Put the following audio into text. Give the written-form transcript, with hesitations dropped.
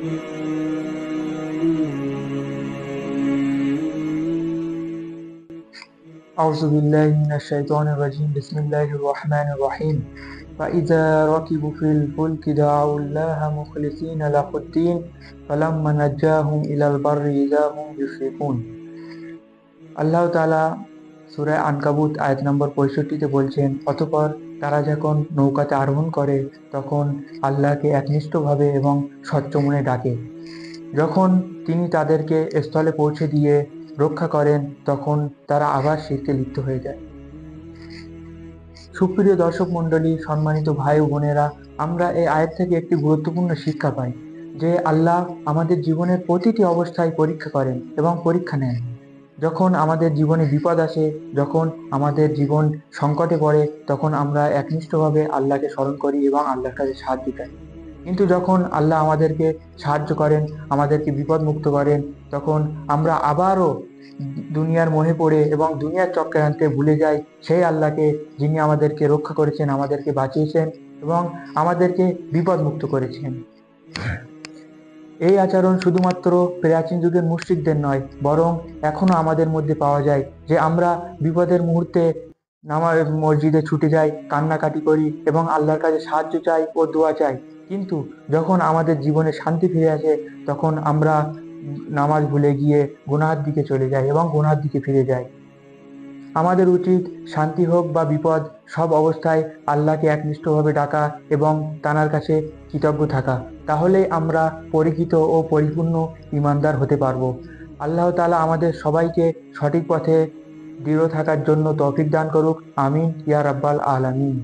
أعوذ بالله من الشيطان الرجيم بسم الله الرحمن الرحيم فإذا ركبوا في الفلك دعوا الله مخلصين له الدين فلما نجاهم إلى البر إذا هم يشركون। আল্লাহ তাআলা সূরা আনকাবুত আয়াত নম্বর 65-তে বলছেন, অতঃপর তারা যখন নৌকাতে আরোহণ করে তখন আল্লাহকে একনিষ্ঠভাবে এবং স্বচ্ছ মনে ডাকে। যখন তিনি তাদেরকে স্থলে পৌঁছে দিয়ে রক্ষা করেন তখন তারা আবার শিরকে লিপ্ত হয়ে যায়। সুপ্রিয় দর্শক মণ্ডলী, সম্মানিত ভাই ও বোনেরা, আমরা এই আয়াত থেকে একটি গুরুত্বপূর্ণ শিক্ষা পাই যে আল্লাহ আমাদের জীবনের প্রতিটি অবস্থায় পরীক্ষা করেন এবং পরীক্ষা নেন। যখন আমাদের জীবনে বিপদ আসে, যখন আমাদের জীবন সংকটে পড়ে, তখন আমরা একনিষ্ঠভাবে আল্লাহকে স্মরণ করি এবং আল্লাহর কাছে সাহায্য চাই। কিন্তু যখন আল্লাহ আমাদেরকে সাহায্য করেন, আমাদেরকে বিপদ মুক্ত করেন, তখন আমরা আবারও দুনিয়ার মোহে পড়ে এবং দুনিয়ার চক্রান্তে ভুলে যাই সেই আল্লাহকে, যিনি আমাদেরকে রক্ষা করেছেন, আমাদেরকে বাঁচিয়েছেন এবং আমাদেরকে বিপদ মুক্ত করেছেন। এই আচরণ শুধুমাত্র প্রাচীন যুগের মুশরিকদের নয়, বরং এখনো আমাদের মধ্যে পাওয়া যায় যে আমরা বিপদের মুহূর্তে মসজিদে ছুটে যাই, কান্নাকাটি করি এবং আল্লাহর কাছে সাহায্য চাই ও দোয়া চাই। কিন্তু যখন আমাদের জীবনে শান্তি ফিরে আসে তখন আমরা নামাজ ভুলে গিয়ে গুনাহের দিকে চলে যাই এবং গুনাহের দিকে ফিরে যাই। আমাদের উচিত শান্তি হোক বা বিপদ, সব অবস্থায় আল্লাহকে একনিষ্ঠভাবে ডাকা এবং তাঁর কাছে কৃতজ্ঞ থাকা। তাহলেই আমরা পরিচিত ও পরিপূর্ণ ঈমানদার হতে পারবো। আল্লাহ তাআলা আমাদের সবাইকে সঠিক পথে দৃঢ় থাকার জন্য তৌফিক দান করুক। আমিন ইয়া রাব্বাল আলামিন।